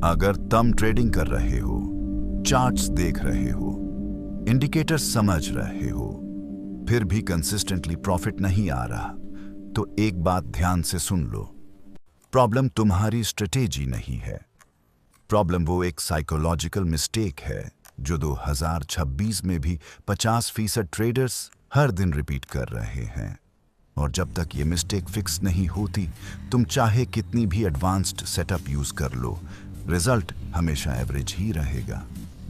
अगर तुम ट्रेडिंग कर रहे हो, चार्ट्स देख रहे हो, इंडिकेटर्स समझ रहे हो, फिर भी कंसिस्टेंटली प्रॉफिट नहीं आ रहा, तो एक बात ध्यान से सुन लो। प्रॉब्लम तुम्हारी स्ट्रेटेजी नहीं है। प्रॉब्लम वो एक साइकोलॉजिकल मिस्टेक है जो 2026 में भी 50% ट्रेडर्स हर दिन रिपीट कर रहे हैं। और जब तक ये मिस्टेक फिक्स नहीं होती, तुम चाहे कितनी भी एडवांस्ड सेटअप यूज कर लो, रिजल्ट हमेशा एवरेज ही रहेगा।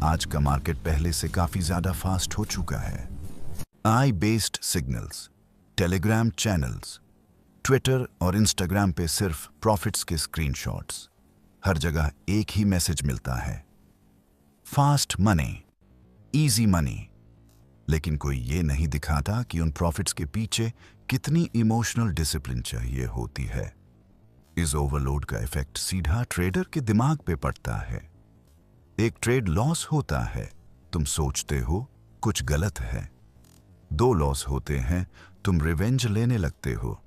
आज का मार्केट पहले से काफी ज्यादा फास्ट हो चुका है। आई based signals, Telegram channels, Twitter और इंस्टाग्राम पे सिर्फ प्रॉफिट्स के स्क्रीनशॉट्स, हर जगह एक ही मैसेज मिलता है, फास्ट मनी, इजी मनी। लेकिन कोई ये नहीं दिखाता कि उन प्रॉफिट्स के पीछे कितनी इमोशनल डिसिप्लिन चाहिए होती है। इस ओवरलोड का इफेक्ट सीधा ट्रेडर के दिमाग पे पड़ता है। एक ट्रेड लॉस होता है, तुम सोचते हो कुछ गलत है। 2 लॉस होते हैं, तुम रिवेंज लेने लगते हो।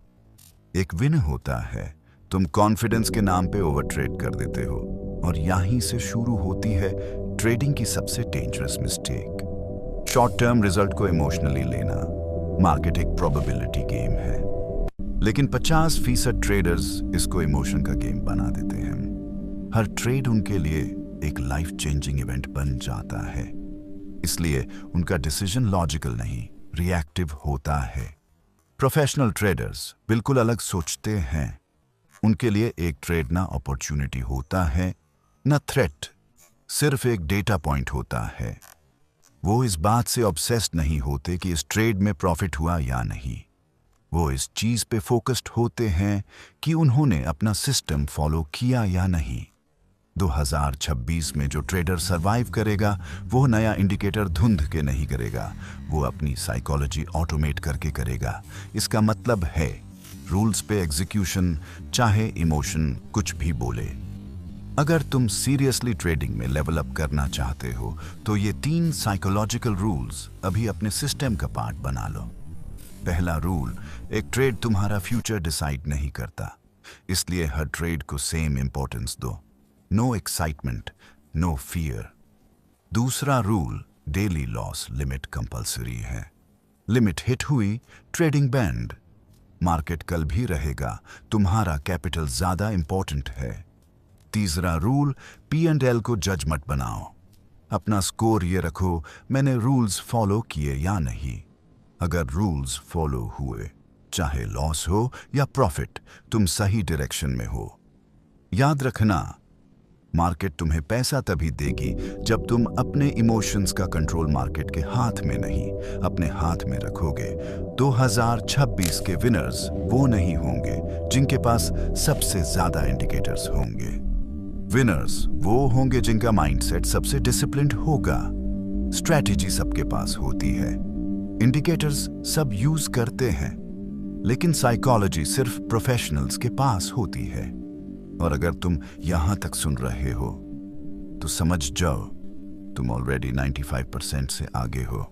एक विन होता है, तुम कॉन्फिडेंस के नाम पे ओवर ट्रेड कर देते हो। और यहीं से शुरू होती है ट्रेडिंग की सबसे dangerous mistake, short term result को इमोशनली लेना। मार्केट एक प्रोबेबिलिटी गेम है, लेकिन 50% ट्रेडर्स इसको इमोशन का गेम बना देते हैं। हर ट्रेड उनके लिए एक लाइफ चेंजिंग इवेंट बन जाता है, इसलिए उनका डिसीजन लॉजिकल नहीं, रिएक्टिव होता है। प्रोफेशनल ट्रेडर्स बिल्कुल अलग सोचते हैं। उनके लिए एक ट्रेड ना अपॉर्चुनिटी होता है, ना थ्रेट, सिर्फ एक डेटा पॉइंट होता है। वो इस बात से ऑब्सेस्ड नहीं होते कि इस ट्रेड में प्रॉफिट हुआ या नहीं। वो इस चीज पे फोकस्ड होते हैं कि उन्होंने अपना सिस्टम फॉलो किया या नहीं। 2026 में जो ट्रेडर सरवाइव करेगा, वो नया इंडिकेटर धुंध के नहीं करेगा, वो अपनी साइकोलॉजी ऑटोमेट करके करेगा। इसका मतलब है रूल्स पे एग्जीक्यूशन, चाहे इमोशन कुछ भी बोले। अगर तुम सीरियसली ट्रेडिंग में लेवल अप करना चाहते हो, तो ये 3 साइकोलॉजिकल रूल्स अभी अपने सिस्टम का पार्ट बना लो। पहला रूल, एक ट्रेड तुम्हारा फ्यूचर डिसाइड नहीं करता, इसलिए हर ट्रेड को सेम इंपॉर्टेंस दो। No excitement, no fear. दूसरा rule, daily loss limit compulsory है। लिमिट हिट हुई, ट्रेडिंग बैंड। मार्केट कल भी रहेगा, तुम्हारा कैपिटल ज्यादा इंपॉर्टेंट है। तीसरा रूल, P&L को जज मत बनाओ। अपना स्कोर ये रखो, मैंने रूल्स फॉलो किए या नहीं। अगर रूल्स फॉलो हुए, चाहे लॉस हो या प्रॉफिट, तुम सही डायरेक्शन में हो। याद रखना, मार्केट तुम्हें पैसा तभी देगी जब तुम अपने इमोशंस का कंट्रोल मार्केट के हाथ में नहीं, अपने हाथ में रखोगे। 2026 के विनर्स वो नहीं होंगे जिनके पास सबसे ज्यादा इंडिकेटर्स होंगे। विनर्स वो होंगे जिनका माइंडसेट सबसे डिसिप्लिन्ड होगा। स्ट्रैटेजी सबके पास होती है, इंडिकेटर्स सब यूज करते हैं, लेकिन साइकोलॉजी सिर्फ प्रोफेशनल्स के पास होती है। और अगर तुम यहां तक सुन रहे हो, तो समझ जाओ तुम ऑलरेडी 95% से आगे हो।